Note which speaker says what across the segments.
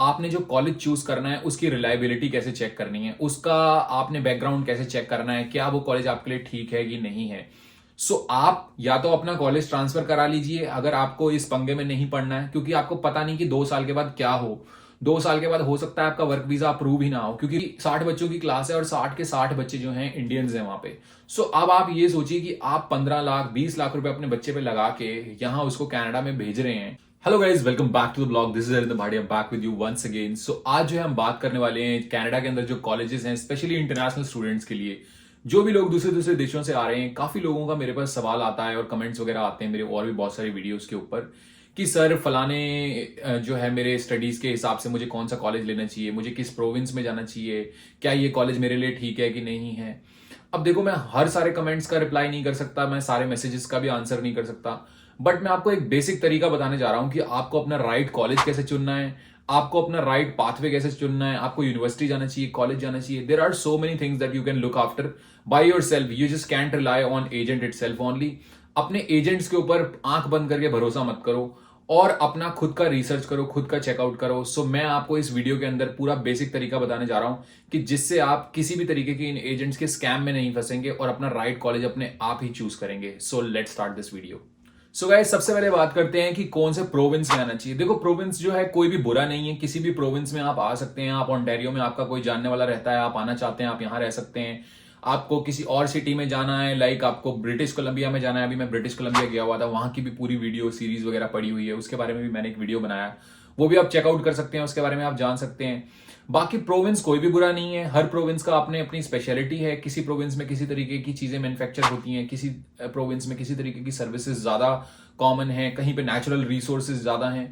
Speaker 1: आपने जो college choose करना है उसकी रिलायबिलिटी कैसे चेक करनी है, उसका आपने बैकग्राउंड कैसे चेक करना है, क्या वो कॉलेज आपके लिए ठीक है कि नहीं है। आप या तो अपना कॉलेज ट्रांसफर करा लीजिए अगर आपको इस पंगे में नहीं पढ़ना है, क्योंकि आपको पता नहीं कि 2 साल के बाद क्या हो। 2 साल के बाद हो सकता है आपका वर्क वीजा अप्रूव ही ना हो, क्योंकि 60 बच्चों की क्लास है और 60 के 60 बच्चे जो हैं इंडियंस हैं वहां पे। अब आप ये सोचिए कि आप 15 लाख 20 लाख रुपए अपने बच्चे पे लगा के यहां उसको कनाडा में भेज रहे हैं। Hello guys, welcome back to the blog. This is Arinder Bhatia back with you once again. आज जो है हम बात करने वाले हैं कनाडा के अंदर जो कॉलेजेस हैं स्पेशली इंटरनेशनल स्टूडेंट्स के लिए। जो भी लोग दूसरे दूसरे देशों से आ रहे हैं, काफी लोगों का मेरे पास सवाल आता है और कमेंट्स वगैरह आते हैं मेरे और भी बहुत सारी वीडियोस के ऊपर कि सर फलाने जो है मेरे स्टडीज के हिसाब से मुझे कौन सा कॉलेज लेना चाहिए, मुझे किस प्रोविंस में जाना चाहिए, क्या ये कॉलेज मेरे लिए ठीक है कि नहीं है। अब देखो, मैं हर सारे कमेंट्स का रिप्लाई नहीं कर सकता, मैं सारे मैसेजेस का भी आंसर नहीं कर सकता, बट मैं आपको एक बेसिक तरीका बताने जा रहा हूं कि आपको अपना राइट कॉलेज कैसे चुनना है, आपको अपना राइट पाथवे कैसे चुनना है, आपको यूनिवर्सिटी जाना चाहिए, कॉलेज जाना चाहिए। There are so many things that you can look after by yourself. You just can't rely on agent itself only. अपने एजेंट्स के ऊपर आंख बंद करके भरोसा मत करो और अपना खुद का रिसर्च करो, खुद का चेकआउट करो। मैं आपको इस वीडियो के अंदर पूरा बेसिक तरीका बताने जा रहा हूं कि जिससे आप किसी भी तरीके के इन एजेंट्स के स्कैम में नहीं फंसेंगे और अपना राइट कॉलेज अपने आप ही चूज करेंगे। Let's start this video. Guys, सबसे पहले बात करते हैं कि कौन से प्रोविंस में आना चाहिए। देखो, प्रोविंस जो है कोई भी बुरा नहीं है, किसी भी प्रोविंस में आप आ सकते हैं। आप ओंटारियो में आपका कोई जानने वाला रहता है, आप आना चाहते हैं, आप यहां रह सकते हैं। आपको किसी और सिटी में जाना है, लाइक आपको ब्रिटिश कोलंबिया में जाना है। अभी मैं ब्रिटिश कोलंबिया गया हुआ था, वहां की भी पूरी वीडियो सीरीज वगैरह पड़ी हुई है, उसके बारे में भी मैंने एक वीडियो बनाया, वो भी आप चेकआउट कर सकते हैं, उसके बारे में आप जान सकते हैं। बाकी प्रोविंस कोई भी बुरा नहीं है, हर प्रोविंस का अपने अपनी स्पेशलिटी है। किसी प्रोविंस में किसी तरीके की चीजें मैन्युफैक्चर होती हैं, किसी प्रोविंस में किसी तरीके की सर्विसेज ज्यादा कॉमन है, कहीं पे नेचुरल रिसोर्सेज ज्यादा हैं।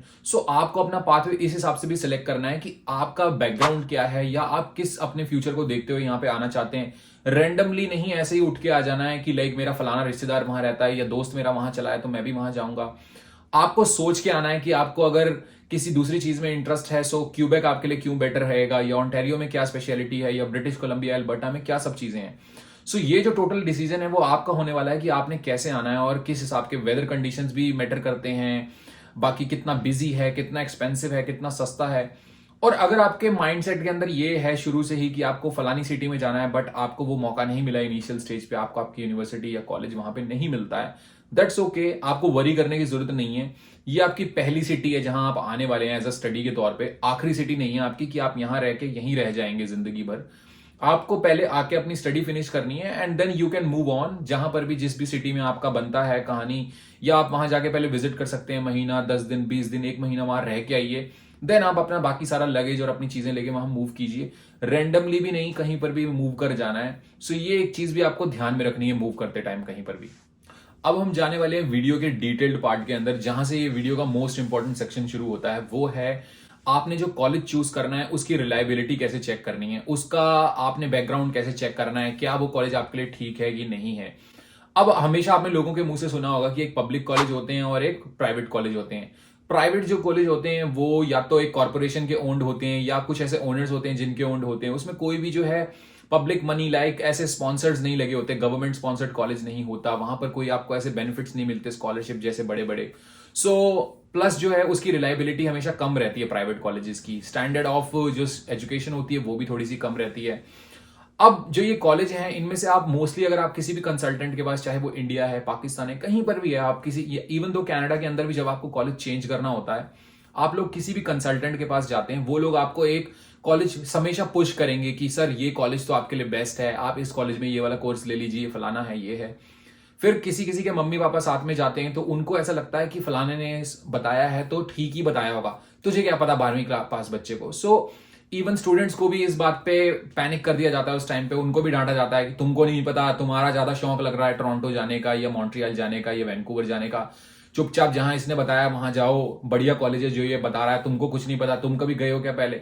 Speaker 1: आपको अपना पाथवे इस हिसाब से भी सिलेक्ट करना है कि आपका बैकग्राउंड क्या है या आप किस अपने फ्यूचर को देखते हुए यहाँ पे आना चाहते हैं। रेंडमली नहीं ऐसे ही उठ के आ जाना है कि लाइक मेरा फलाना रिश्तेदार वहां रहता है या दोस्त मेरा वहां चला है तो मैं भी वहां जाऊंगा। आपको सोच के आना है कि आपको अगर किसी दूसरी चीज में इंटरेस्ट है, क्यूबेक आपके लिए क्यों बेटर रहेगा, या ओंटारियो में क्या स्पेशलिटी है, या ब्रिटिश कोलंबिया अल्बर्टा में क्या सब चीजें हैं। ये जो टोटल डिसीजन है वो आपका होने वाला है कि आपने कैसे आना है और किस हिसाब के वेदर कंडीशंस भी मैटर करते हैं। बाकी कितना बिजी है, कितना एक्सपेंसिव है, कितना सस्ता है। और अगर आपके माइंडसेट के अंदर ये है शुरू से ही कि आपको फलानी सिटी में जाना है, बट आपको वो मौका नहीं मिला इनिशियल स्टेज पे, आपको आपकी यूनिवर्सिटी या कॉलेज वहां पे नहीं मिलता है, दैट्स ओके। आपको वरी करने की जरूरत नहीं है। ये आपकी पहली सिटी है जहां आप आने वाले हैं एज अ स्टडी के तौर पे। आखिरी सिटी नहीं है आपकी कि आप यहां रह के यहीं रह जाएंगे जिंदगी भर। आपको पहले आके अपनी स्टडी फिनिश करनी है and then you can move on. जहां पर भी जिस भी सिटी में आपका बनता है कहानी, या आप वहां जाके पहले विजिट कर सकते हैं, महीना 10 दिन 20 दिन 1 महीना वहां रह के आइए। देन आप अपना बाकी सारा लगेज और अपनी चीजें लेके वहां मूव कीजिए। रेंडमली भी नहीं, कहीं पर भी मूव कर जाना है। ये एक चीज भी आपको ध्यान में रखनी है मूव करते टाइम कहीं पर भी। अब हम जाने वाले हैं वीडियो के डिटेल्ड पार्ट के अंदर, जहां से ये वीडियो का मोस्ट इंपॉर्टेंट सेक्शन शुरू होता है। वो है आपने जो कॉलेज चूज करना है उसकी रिलायबिलिटी कैसे चेक करनी है, उसका आपने बैकग्राउंड कैसे चेक करना है, क्या वो कॉलेज आपके लिए ठीक है कि नहीं है। अब हमेशा आपने लोगों के मुंह से सुना होगा कि एक पब्लिक कॉलेज होते हैं और एक प्राइवेट कॉलेज होते हैं। प्राइवेट जो कॉलेज होते हैं वो या तो एक कॉर्पोरेशन के ओन्ड होते हैं या कुछ ऐसे ओनर्स होते हैं जिनके ओन्ड होते हैं। उसमें कोई भी जो है पब्लिक मनी लाइक ऐसे स्पॉन्सर्स नहीं लगे होते, गवर्नमेंट स्पॉन्सर्ड कॉलेज नहीं होता वहां पर, कोई आपको ऐसे बेनिफिट्स नहीं मिलते स्कॉलरशिप जैसे बड़े बड़े। प्लस जो है उसकी रिलायबिलिटी हमेशा कम रहती है प्राइवेट कॉलेजेस की। स्टैंडर्ड ऑफ जो एजुकेशन होती है वो भी थोड़ी सी कम रहती है। अब जो ये कॉलेज हैं इनमें से आप मोस्टली अगर आप किसी भी कंसल्टेंट के पास, चाहे वो इंडिया है, पाकिस्तान है, कहीं पर भी है, आप किसी, इवन दो कनाडा के अंदर भी जब आपको कॉलेज चेंज करना होता है, आप लोग किसी भी कंसल्टेंट के पास जाते हैं, वो लोग आपको एक कॉलेज हमेशा पुश करेंगे कि सर ये कॉलेज तो आपके लिए बेस्ट है, आप इस कॉलेज में ये वाला कोर्स ले लीजिए, फलाना है, ये है। फिर किसी किसी के मम्मी पापा साथ में जाते हैं तो उनको ऐसा लगता है कि फलाने ने बताया है तो ठीक ही बताया होगा, तुझे क्या पता 12वीं क्लास पास बच्चे को। इवन स्टूडेंट्स को भी इस बात पे पैनिक कर दिया जाता है उस टाइम पे, उनको भी डांटा जाता है कि तुमको नहीं पता, तुम्हारा ज्यादा शौक लग रहा है टोरंटो जाने का या मॉन्ट्रियल जाने का या वैंकूवर जाने का, चुपचाप जहां इसने बताया वहां जाओ, बढ़िया कॉलेज है जो ये बता रहा है, तुमको कुछ नहीं पता, तुम कभी गए हो क्या पहले।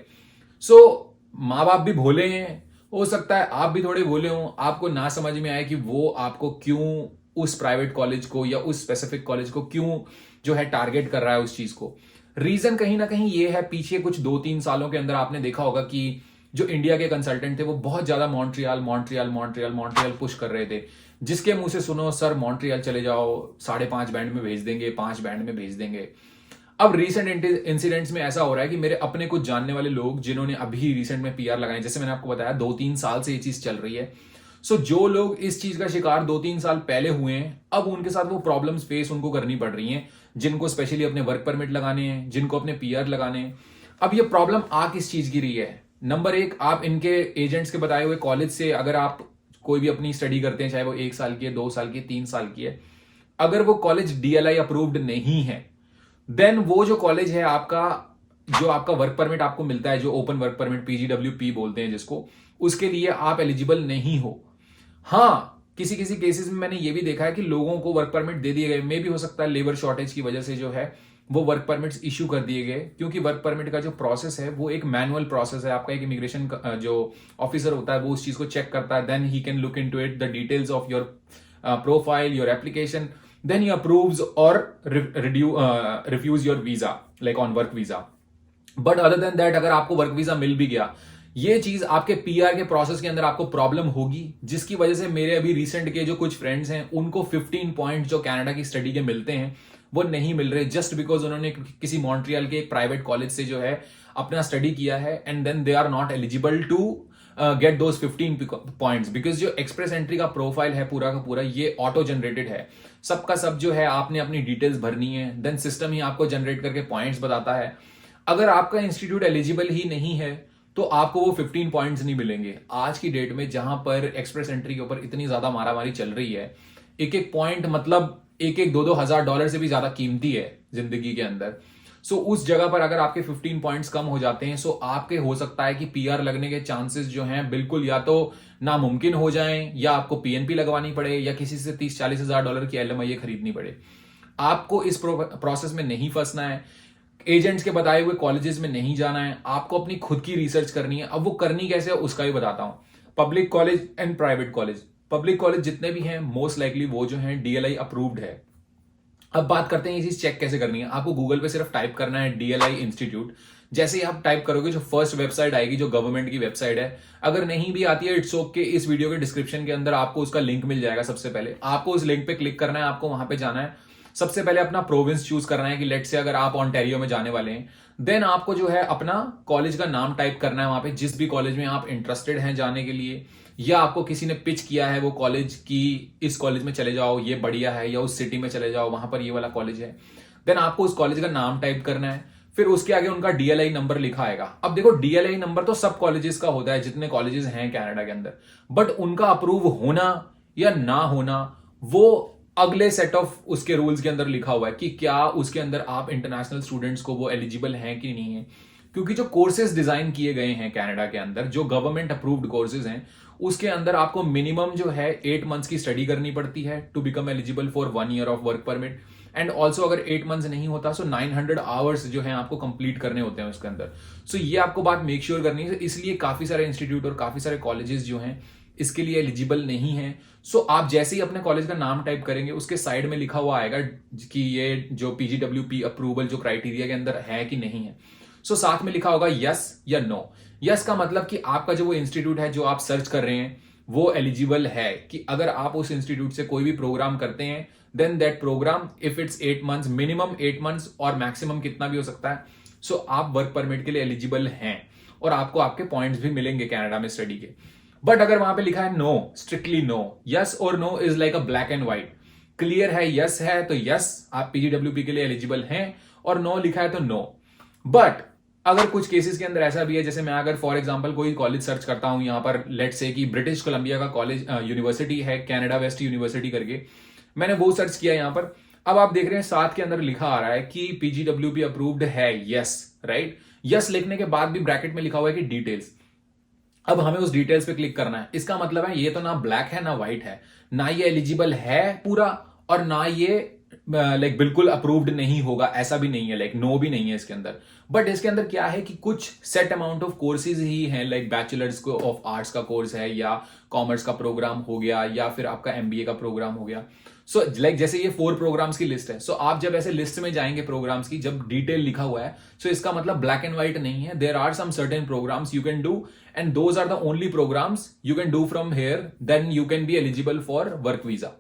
Speaker 1: माँ बाप भी भोले हैं, हो सकता है आप भी थोड़े भोले हो, आपको ना समझ में आए कि वो आपको क्यों उस प्राइवेट कॉलेज को या उस स्पेसिफिक कॉलेज को क्यों जो है टारगेट कर रहा है उस चीज को। रीजन कहीं ना कहीं ये है, पीछे कुछ 2-3 सालों के अंदर आपने देखा होगा कि जो इंडिया के कंसल्टेंट थे वो बहुत ज्यादा Montreal Montreal Montreal Montreal push कर रहे थे। जिसके मुंह से सुनो सर मॉन्ट्रियल चले जाओ, 5.5 बैंड में भेज देंगे, 5 बैंड में भेज देंगे। अब रिसेंट इंसिडेंट्स में ऐसा हो रहा है कि मेरे अपने कुछ जानने वाले लोग जिन्होंने अभी रिसेंट में पीआर लगाए, जैसे मैंने आपको बताया 2-3 साल से ये चीज चल रही है। सो जो लोग इस चीज का शिकार 2-3 साल पहले हुए हैं, अब उनके साथ वो प्रॉब्लम्स फेस उनको करनी पड़ रही हैं, जिनको स्पेशली अपने वर्क परमिट लगाने हैं, जिनको अपने पीआर लगाने हैं। अब ये प्रॉब्लम आ किस चीज की रही है? नंबर एक, आप इनके एजेंट्स के बताए हुए कॉलेज से अगर आप कोई भी अपनी स्टडी करते हैं, चाहे वो 1 साल की है, 2 साल की है, 3 साल की है, अगर वो कॉलेज डीएलआई अप्रूव्ड नहीं है, देन वो जो कॉलेज है आपका, जो आपका वर्क परमिट आपको मिलता है, जो ओपन वर्क परमिट पीजीडब्ल्यूपी बोलते हैं जिसको, उसके लिए आप एलिजिबल नहीं हो। हाँ, किसी किसी केसेस में मैंने ये भी देखा है कि लोगों को वर्क परमिट दे दिए गए, मे भी हो सकता है लेबर शॉर्टेज की वजह से जो है वो वर्क परमिट्स इश्यू कर दिए गए, क्योंकि वर्क परमिट का जो प्रोसेस है वो एक मैनुअल प्रोसेस है। आपका एक इमिग्रेशन जो ऑफिसर होता है वो उस चीज को चेक करता है, then he can look into it, the details of your profile, your application, then he approves or refuse your visa, like on work visa. But other than that, अगर आपको वर्क वीजा मिल भी गया, ये चीज आपके PR के process के अंदर आपको प्रॉब्लम होगी, जिसकी वजह से मेरे अभी रिसेंट के जो कुछ फ्रेंड्स हैं उनको 15 पॉइंट जो कनाडा की स्टडी के मिलते हैं वो नहीं मिल रहे, जस्ट बिकॉज उन्होंने किसी मॉन्ट्रियल के एक प्राइवेट कॉलेज से जो है अपना स्टडी किया है, and then they are not eligible to get those 15 points, because जो एक्सप्रेस एंट्री का प्रोफाइल है पूरा का पूरा ये ऑटो जनरेटेड है। सबका सब जो है आपने अपनी डिटेल्स भरनी है, देन सिस्टम ही आपको जनरेट करके पॉइंट्स बताता है। अगर आपका इंस्टीट्यूट एलिजिबल ही नहीं है तो आपको वो 15 पॉइंट्स नहीं मिलेंगे। आज की डेट में जहां पर एक्सप्रेस एंट्री के ऊपर इतनी ज्यादा मारामारी चल रही है, एक एक पॉइंट मतलब 1-2 हजार डॉलर से भी ज्यादा कीमती है जिंदगी के अंदर। सो उस जगह पर अगर आपके 15 पॉइंट्स कम हो जाते हैं, सो आपके हो सकता है कि पीआर लगने के चांसेस जो हैं बिल्कुल या तो नामुमकिन हो जाएं, या आपको पीएनपी लगवानी पड़े, या किसी से 30-40 हजार डॉलर की एलएमआई खरीदनी पड़े। आपको इस प्रोसेस में नहीं फंसना है, एजेंट्स के बताए हुए कॉलेजेस में नहीं जाना है, आपको अपनी खुद की रिसर्च करनी है। अब वो करनी कैसे है उसका भी बताता हूं। Public college and private college, public college जितने भी हैं मोस्ट लाइकली वो जो है डीएलआई अप्रूव्ड है। अब बात करते हैं ये चीज चेक कैसे करनी है। आपको गूगल पे सिर्फ टाइप करना है डीएलआई इंस्टीट्यूट। जैसे ही आप टाइप करोगे जो फर्स्ट वेबसाइट आएगी जो गवर्नमेंट की वेबसाइट है, अगर नहीं भी आती है इट्स ओके, इस वीडियो के डिस्क्रिप्शन के अंदर आपको उसका लिंक मिल जाएगा। सबसे पहले आपको उस लिंक पे क्लिक करना है, आपको वहां पे जाना है। सबसे पहले अपना प्रोविंस चूज करना है कि लेट से अगर आप ऑन्टेरियो में जाने वाले हैं, देन आपको जो है अपना कॉलेज का नाम टाइप करना है वहां पे, जिस भी कॉलेज में आप इंटरेस्टेड हैं जाने के लिए, या आपको किसी ने पिच किया है वो कॉलेज की इस कॉलेज में चले जाओ ये बढ़िया है, या उस सिटी में चले जाओ वहां पर ये वाला कॉलेज है। देन आपको उस कॉलेज का नाम टाइप करना है, फिर उसके आगे उनका डीएलआई नंबर लिखा आएगा। अब देखो डीएलआई नंबर तो सब कॉलेजेस का होता है जितने कॉलेजेस हैं कनाडा के अंदर, बट उनका अप्रूव होना या ना होना वो अगले सेट ऑफ उसके रूल्स के अंदर लिखा हुआ है कि क्या उसके अंदर आप इंटरनेशनल स्टूडेंट्स को वो एलिजिबल हैं कि नहीं है। क्योंकि जो कोर्सेज डिजाइन किए गए हैं कनाडा के अंदर, जो गवर्नमेंट अप्रूव्ड कोर्सेज हैं, उसके अंदर आपको मिनिमम जो है 8 मंथ्स की स्टडी करनी पड़ती है to become eligible for 1 year of work permit. And also अगर 8 मंथ्स नहीं होता सो 900 आवर्स जो है आपको कंप्लीट करने होते हैं उसके अंदर। सो ये आपको बात मेक श्योर करनी है। इसलिए काफी सारे इंस्टीट्यूट और काफी सारे कॉलेजेस जो हैं इसके लिए एलिजिबल नहीं है। सो आप जैसे ही अपने कॉलेज का नाम टाइप करेंगे उसके साइड में लिखा हुआ आएगा कि ये जो पीजीडब्ल्यूपी अप्रूवल जो क्राइटेरिया के अंदर है कि नहीं है। सो साथ में लिखा होगा यस या नो। यस का मतलब कि आपका जो वो इंस्टीट्यूट है जो आप सर्च कर रहे हैं वो एलिजिबल है, कि अगर आप उस इंस्टीट्यूट से कोई भी प्रोग्राम करते हैं then that program if it's 8 months, minimum 8 months और मैक्सिमम कितना भी हो सकता है, सो आप वर्क परमिट के लिए एलिजिबल हैं और आपको आपके पॉइंट्स भी मिलेंगे कनाडा में स्टडी के। बट अगर वहां पे लिखा है नो, स्ट्रिक्टली नो, यस और no is like a black and white. Clear है यस है तो यस आप पीजीडब्ल्यूपी के लिए एलिजिबल हैं, और नो लिखा है तो नो। बट अगर कुछ केसेस के अंदर ऐसा भी है, जैसे मैं अगर फॉर एग्जांपल कोई कॉलेज सर्च करता हूं यहां पर, लेट से कि ब्रिटिश कोलंबिया का कॉलेज यूनिवर्सिटी है कनाडा वेस्ट यूनिवर्सिटी करके, मैंने वो सर्च किया यहां पर। अब आप देख रहे हैं साथ के अंदर लिखा आ रहा है कि पीजीडब्ल्यूपी अप्रूव्ड है, यस, राइट। यस लिखने के बाद भी ब्रैकेट में लिखा हुआ है कि डिटेल्स। अब हमें उस डिटेल्स पे क्लिक करना है। इसका मतलब है ये तो ना ब्लैक है ना व्हाइट है, ना ये एलिजिबल है पूरा और ना ये लाइक बिल्कुल अप्रूव्ड नहीं होगा, ऐसा भी नहीं है, लाइक नो भी नहीं है इसके अंदर। बट इसके अंदर क्या है कि कुछ सेट अमाउंट ऑफ कोर्सेज ही हैं, लाइक बैचलर्स को ऑफ आर्ट्स का कोर्स है, या कॉमर्स का प्रोग्राम हो गया, या फिर आपका एमबीए का प्रोग्राम हो गया। सो लाइक जैसे ये 4 प्रोग्राम्स की लिस्ट है, सो आप जब ऐसे लिस्ट में जाएंगे प्रोग्राम्स की, जब डिटेल लिखा हुआ है, सो इसका मतलब ब्लैक एंड व्हाइट नहीं है। There are some certain programs you can do and those are the only programs you can do from here, then you can be eligible for work visa.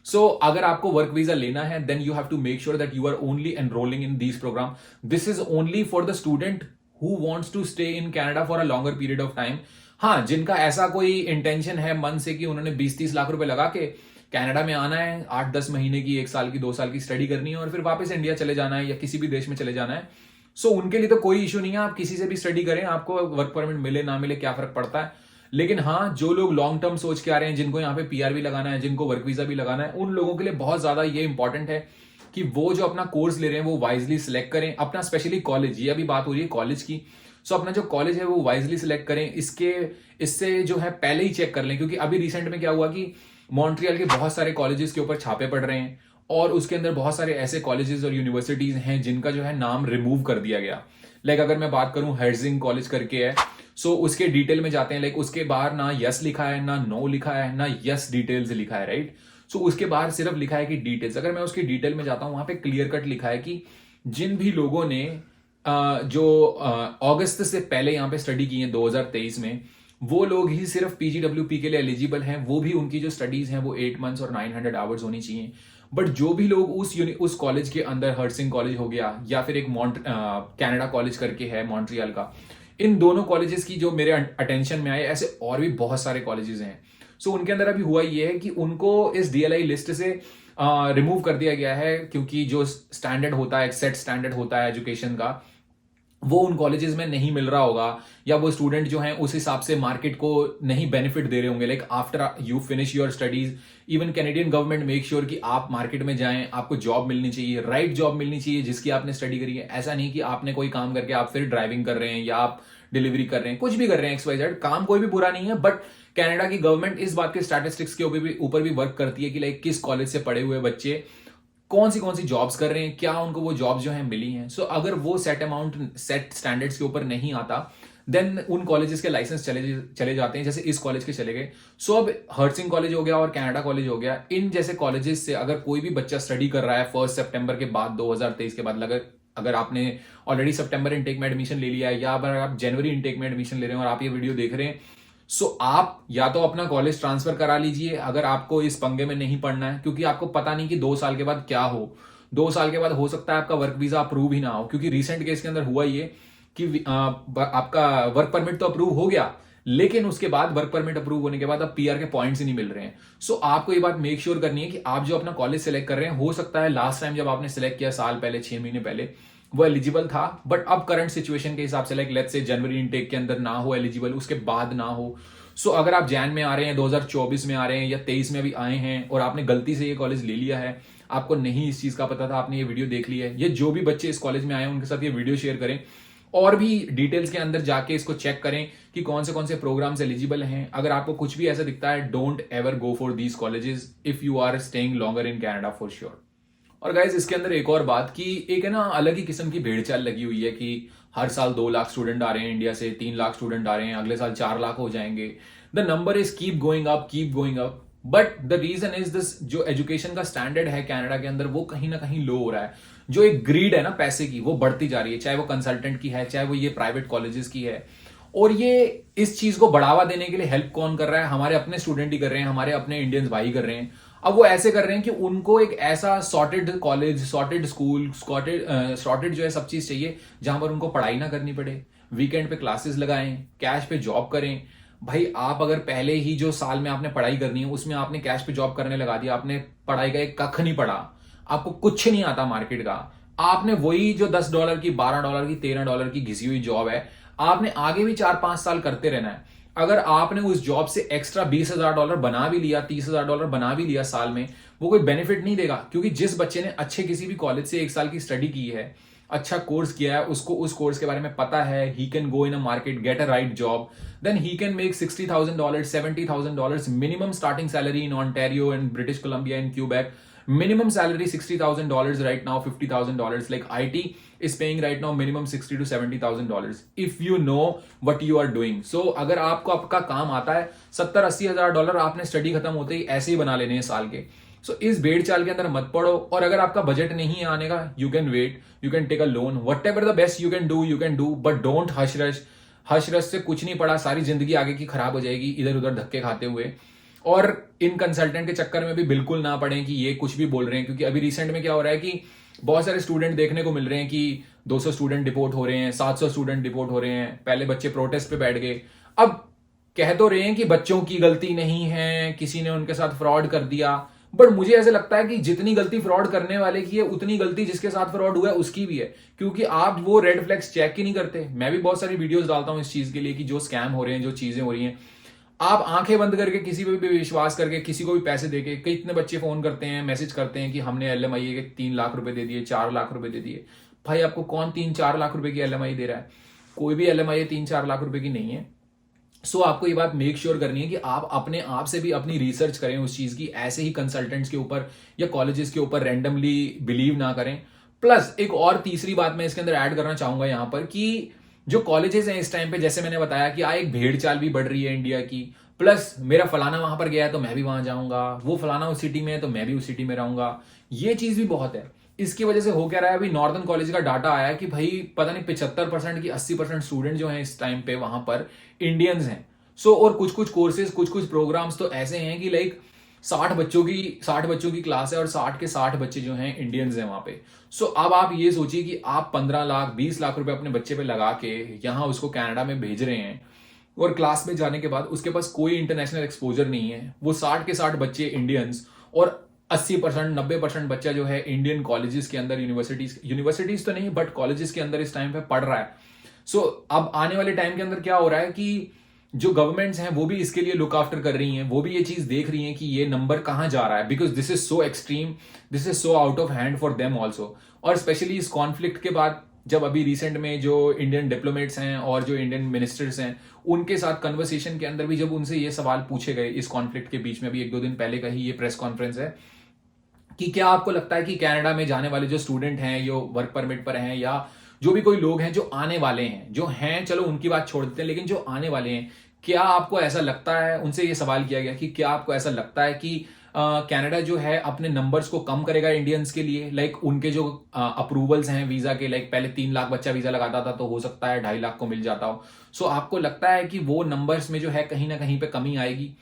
Speaker 1: So अगर आपको work visa लेना है then you have to make sure that you are only enrolling in this program. This is only for the student who wants to stay in Canada for a longer period of time. हाँ, जिनका ऐसा कोई intention है मन से कि उन्होंने 20-30 लाख रुपए लगा के कनाडा में आना है, 8-10 महीने की, 1 साल की, 2 साल की स्टडी करनी है और फिर वापस इंडिया चले जाना है या किसी भी देश में चले जाना है, सो उनके लिए तो कोई इशू नहीं है. आप किसी से भी स्टडी करें, आपको वर्क परमिट मिले ना मिले क्या फर्क पड़ता है. लेकिन हाँ, जो लोग लॉन्ग टर्म सोच के आ रहे हैं, जिनको यहाँ पे पीआर भी लगाना है, जिनको वर्क वीजा भी लगाना है, उन लोगों के लिए बहुत ज्यादा ये इंपॉर्टेंट है कि वो जो अपना कोर्स ले रहे हैं वो वाइजली सिलेक्ट करें. अपना स्पेशली कॉलेज, ये अभी बात हो रही है कॉलेज की, सो अपना जो कॉलेज है वो वाइजली सिलेक्ट करें. इससे जो है पहले ही चेक कर लें, क्योंकि अभी रिसेंट में क्या हुआ कि मॉन्ट्रियल के बहुत सारे कॉलेजेस के ऊपर छापे पड़ रहे हैं और उसके अंदर बहुत सारे ऐसे कॉलेजेस और यूनिवर्सिटीज हैं जिनका जो है नाम रिमूव कर दिया गया. लाइक अगर मैं बात करूं, हर्जिंग कॉलेज करके है, सो उसके डिटेल में जाते हैं. लाइक उसके बाहर ना यस लिखा है, ना नो लिखा है, ना यस डिटेल्स लिखा है, राइट. सो उसके बाहर सिर्फ लिखा है कि डिटेल्स. अगर मैं उसकी डिटेल में जाता हूं, वहां पे क्लियर कट लिखा है कि जिन भी लोगों ने जो अगस्त से पहले यहां पे स्टडी की है 2023 में, वो लोग ही सिर्फ पीजीडब्ल्यूपी के लिए एलिजिबल हैं. वो भी उनकी जो स्टडीज हैं वो 8 मंथ्स और 900 आवर्स होनी चाहिए. बट जो भी लोग उस कॉलेज के अंदर, हर्सिंग कॉलेज हो गया या फिर एक कनाडा कॉलेज करके है मॉन्ट्रियल का, इन दोनों कॉलेजेस की जो मेरे अटेंशन में आए, ऐसे और भी बहुत सारे कॉलेजेस हैं. सो उनके अंदर अभी हुआ ये है कि उनको इस डीएलआई लिस्ट से रिमूव कर दिया गया है, क्योंकि जो स्टैंडर्ड होता है, एक सेट स्टैंडर्ड होता है एजुकेशन का, वो उन कॉलेजेस में नहीं मिल रहा होगा, या वो स्टूडेंट जो हैं उस हिसाब से मार्केट को नहीं बेनिफिट दे रहे होंगे. Like after you finish your studies, even Canadian government make sure कि आप मार्केट में जाएं, आपको जॉब मिलनी चाहिए, राइट जॉब मिलनी चाहिए जिसकी आपने स्टडी करी है. ऐसा नहीं कि आपने कोई काम करके आप फिर ड्राइविंग कर रहे हैं या आप डिलीवरी कर रहे हैं, कुछ भी कर रहे हैं, XYZ. काम कोई भी बुरा नहीं है, बट कनाडा की गवर्नमेंट इस बात के स्टैटिस्टिक्स के ऊपर भी वर्क करती है कि लाइक किस कॉलेज से पढ़े हुए बच्चे कौन सी जॉब्स कर रहे हैं, क्या उनको वो जॉब्स जो है मिली हैं. सो अगर वो सेट स्टैंडर्ड्स के ऊपर नहीं आता, देन उन कॉलेजेस के लाइसेंस चले जाते हैं, जैसे इस कॉलेज के चले गए. सो अब हर्सिंग कॉलेज हो गया और कनाडा कॉलेज हो गया, इन जैसे कॉलेजेस से अगर कोई भी बच्चा स्टडी कर रहा है 1 सितंबर के बाद, 2023 के बाद, अगर आपने ऑलरेडी सितंबर इनटेक में एडमिशन ले लिया है या अगर आप जनवरी इनटेक में एडमिशन ले रहे हैं और आप ये वीडियो देख रहे हैं, सो आप या तो अपना कॉलेज ट्रांसफर करा लीजिए अगर आपको इस पंगे में नहीं पढ़ना है, क्योंकि आपको पता नहीं कि 2 साल के बाद क्या हो. 2 साल के बाद हो सकता है आपका वर्क वीजा अप्रूव ही ना हो, क्योंकि रिसेंट केस के अंदर हुआ ये कि आपका वर्क परमिट तो अप्रूव हो गया, लेकिन उसके बाद वर्क परमिट अप्रूव होने के बाद अब पीआर के पॉइंट्स ही नहीं मिल रहे हैं. सो आपको ये बात मेक श्योर करनी है कि आप जो अपना कॉलेज सेलेक्ट कर रहे हैं, हो सकता है लास्ट टाइम जब आपने सेलेक्ट किया साल पहले, 6 महीने पहले, वो एलिजिबल था, बट अब करंट सिचुएशन के हिसाब से like let's say January intake के अंदर ना हो एलिजिबल, उसके बाद ना हो. सो अगर आप जैन में आ रहे हैं, 2024 में आ रहे हैं या 23 में भी आए हैं और आपने गलती से ये कॉलेज ले लिया है, आपको नहीं इस चीज का पता था, आपने ये वीडियो देख ली है, ये जो भी बच्चे इस कॉलेज में आए हैं उनके साथ ये वीडियो शेयर करें और भी डिटेल्स के अंदर जाके इसको चेक करें कि कौन से प्रोग्राम्स एलिजिबल हैं. अगर आपको कुछ भी ऐसा दिखता है, don't ever go for these colleges if you are staying longer in Canada for sure. और गाइज इसके अंदर एक और बात कि एक है ना अलग ही किस्म की भेड़चाल लगी हुई है कि हर साल 2 लाख स्टूडेंट आ रहे हैं इंडिया से, 3 लाख स्टूडेंट आ रहे हैं, अगले साल 4 लाख हो जाएंगे. The number is keep going up. But the reason is this, जो एजुकेशन का स्टैंडर्ड है कनाडा के अंदर वो कहीं ना कहीं लो हो रहा है. जो एक ग्रीड है ना पैसे की, वो बढ़ती जा रही है, चाहे वो कंसल्टेंट की है, चाहे वो ये प्राइवेट कॉलेजेस की है. और ये इस चीज को बढ़ावा देने के लिए हेल्प कौन कर रहा है? हमारे अपने स्टूडेंट ही कर रहे हैं, हमारे अपने इंडियंस भाई कर रहे हैं. अब वो ऐसे कर रहे हैं कि उनको एक ऐसा sorted college, sorted school, sorted जो है सब चीज चाहिए जहां पर उनको पढ़ाई ना करनी पड़े, वीकेंड पे क्लासेस लगाएं, कैश पे जॉब करें. भाई आप अगर पहले ही जो साल में आपने पढ़ाई करनी है उसमें आपने कैश पे जॉब करने लगा दिया, आपने पढ़ाई का एक कख नहीं पढ़ा, आपको कुछ नहीं आता मार्केट का, आपने वही जो $10 की, $12 की, $13 की घिसी हुई जॉब है, आपने आगे भी 4-5 साल करते रहना है. अगर आपने उस जॉब से एक्स्ट्रा $20,000 बना भी लिया, $30,000 बना भी लिया साल में, वो कोई बेनिफिट नहीं देगा. क्योंकि जिस बच्चे ने अच्छे किसी भी कॉलेज से 1 साल की स्टडी की है, अच्छा कोर्स किया है, उसको उस कोर्स के बारे में पता है, he can go in a market, get a right job, then he can make $60,000, $70,000 minimum starting salary in Ontario and British Columbia and Quebec. Minimum salary $60,000 right now, $50,000. Like IT is paying right now minimum $60,000 to $70,000 if you know what you are doing. So अगर आपको आपका काम आता है, $70,000-80,000 आपने study खत्म होते ही ऐसे ही बना लेने हैं साल के. सो इस भेड़ चाल के अंदर मत पड़ो. और अगर आपका बजट नहीं है आने का, you can wait, you can take a loan, whatever the best you can do, but don't hush rush. Hush rush से कुछ नहीं पड़ा, सारी जिंदगी आगे की खराब हो जाएगी इधर उधर धक्के खाते हुए. और इन कंसल्टेंट के चक्कर में भी बिल्कुल ना पड़े कि ये कुछ भी बोल रहे हैं, क्योंकि अभी रिसेंट में क्या हो रहा है कि बहुत सारे स्टूडेंट देखने को मिल रहे हैं कि 200 स्टूडेंट डिपोर्ट हो रहे हैं, 700 स्टूडेंट डिपोर्ट हो रहे हैं। पहले बच्चे प्रोटेस्ट पे बैठ गए, अब कह तो रहे हैं कि बच्चों की गलती नहीं है, किसी ने उनके साथ फ्रॉड कर दिया, बट मुझे ऐसे लगता है कि जितनी गलती फ्रॉड करने वाले की है उतनी गलती जिसके साथ फ्रॉड हुआ है उसकी भी है, क्योंकि आप वो रेड फ्लैग्स चेक ही नहीं करते। मैं भी बहुत सारी वीडियोस डालता हूं इस चीज के लिए कि जो स्कैम हो रहे हैं, जो चीजें हो रही हैं, आप आंखें बंद करके किसी पे भी विश्वास करके किसी को भी पैसे देके, कितने बच्चे फोन करते हैं, मैसेज करते हैं कि हमने LMI के 3 लाख रुपए दे दिए, 4 लाख रुपए दे दिए। भाई आपको कौन 3-4 लाख रुपए की LMI दे रहा है? कोई भी LMI 3-4 लाख रुपए की नहीं है। सो आपको ये बात मेक श्योर करनी है कि आप अपने आप से भी अपनी रिसर्च करें उस चीज की, ऐसे ही कंसल्टेंट्स के ऊपर या कॉलेजेस के ऊपर रैंडमली बिलीव ना करें। प्लस एक और तीसरी बात मैं इसके अंदर ऐड करना चाहूंगा यहां पर कि जो कॉलेजेस हैं इस टाइम पे, जैसे मैंने बताया कि एक भेड़ चाल भी बढ़ रही है इंडिया की, प्लस मेरा फलाना वहां पर गया है तो मैं भी वहां जाऊंगा, वो फलाना उस सिटी में है तो मैं भी उस सिटी में रहूंगा, ये चीज भी बहुत है। इसकी वजह से हो क्या रहा है, अभी नॉर्दर्न कॉलेज का डाटा आया कि भाई पता नहीं 75% की 80% स्टूडेंट जो हैं इस टाइम पे वहां पर इंडियंस हैं। और कुछ कुछ कोर्सेज, कुछ कुछ प्रोग्राम्स तो ऐसे हैं कि लाइक 60 बच्चों की क्लास है और 60 के 60 बच्चे जो हैं इंडियंस हैं वहां पे। अब आप ये सोचिए कि आप 15 लाख 20 लाख रुपए अपने बच्चे पे लगा के यहां उसको कनाडा में भेज रहे हैं, और क्लास में जाने के बाद उसके पास कोई इंटरनेशनल एक्सपोजर नहीं है। वो 60 के 60 बच्चे इंडियंस और 80% 90% बच्चा जो है इंडियन कॉलेजेस के अंदर, यूनिवर्सिटीज तो नहीं बट कॉलेजेस के अंदर इस टाइम पे पढ़ रहा है। अब आने वाले टाइम के अंदर क्या हो रहा है कि जो गवर्नमेंट्स हैं वो भी इसके लिए लुक आफ्टर कर रही हैं, वो भी ये चीज देख रही हैं कि ये नंबर कहां जा रहा है, because this is so extreme, this is so out of hand for them also. और स्पेशली इस कॉन्फ्लिक्ट के बाद, जब अभी रिसेंट में जो इंडियन डिप्लोमेट्स हैं और जो इंडियन मिनिस्टर्स हैं उनके साथ कन्वर्सेशन के अंदर भी जब उनसे ये सवाल पूछे गए इस कॉन्फ्लिक्ट के बीच में, अभी 1-2 दिन पहले का ही ये प्रेस कॉन्फ्रेंस है, कि क्या आपको लगता है कि कनाडा में जाने वाले जो स्टूडेंट हैं, जो वर्क परमिट पर हैं, या जो भी कोई लोग हैं जो आने वाले हैं, जो हैं चलो उनकी बात छोड़ देते हैं, लेकिन जो आने वाले हैं, क्या आपको ऐसा लगता है, उनसे ये सवाल किया गया कि क्या आपको ऐसा लगता है कि कनाडा जो है अपने नंबर्स को कम करेगा इंडियंस के लिए? लाइक उनके जो अप्रूवल्स हैं वीजा के, लाइक पहले 3 लाख बच्चा वीजा लगाता था तो हो सकता है 2.5 लाख को मिल जाता हो। आपको लगता है कि वो नंबर्स में जो है कहीं ना कहीं पे कमी आएगी?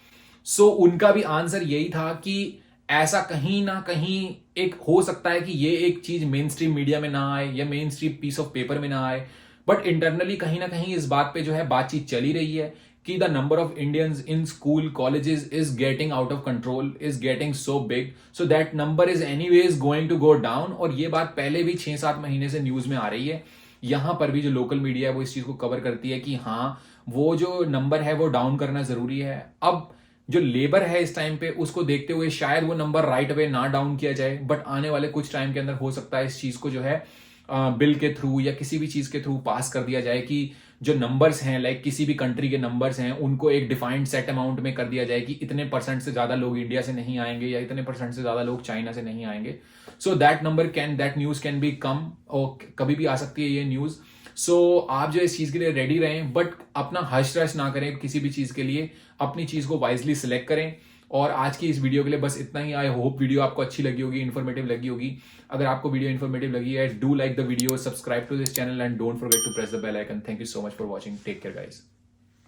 Speaker 1: उनका भी आंसर यही था कि ऐसा कहीं ना कहीं एक हो सकता है कि ये एक चीज मेन स्ट्रीम मीडिया में ना आए या mainstream piece of paper में ना आए, बट इंटरनली कहीं ना कहीं इस बात पे जो है बातचीत चली रही है कि the number of Indians in school colleges is getting out of control, is getting so big, so that number is anyways going to go down. और ये बात पहले भी 6-7 महीने से न्यूज में आ रही है, यहां पर भी जो लोकल मीडिया है वो इस चीज को कवर करती है कि हाँ वो जो नंबर है वो डाउन करना जरूरी है। अब जो लेबर है इस टाइम पे उसको देखते हुए शायद वो नंबर राइट वे ना डाउन किया जाए, बट आने वाले कुछ टाइम के अंदर हो सकता है इस चीज को जो है बिल के थ्रू या किसी भी चीज के थ्रू पास कर दिया जाए कि जो नंबर्स हैं, लाइक किसी भी कंट्री के नंबर्स हैं, उनको एक डिफाइंड सेट अमाउंट में कर दिया जाए कि इतने % से ज्यादा लोग इंडिया से नहीं आएंगे या इतने % से ज्यादा लोग चाइना से नहीं आएंगे। दैट न्यूज कैन बी कम, और कभी भी आ सकती है ये न्यूज। आप जो इस चीज के लिए रेडी रहें, बट अपना हश रश ना करें किसी भी चीज के लिए, अपनी चीज को वाइजली सिलेक्ट करें। और आज की इस वीडियो के लिए बस इतना ही। आई होप वीडियो आपको अच्छी लगी होगी, इन्फॉर्मेटिव लगी होगी। अगर आपको वीडियो इन्फॉर्मेटिव लगी है, do like the video, subscribe to this channel and don't forget to press the bell icon. Thank you so much for watching, take care guys.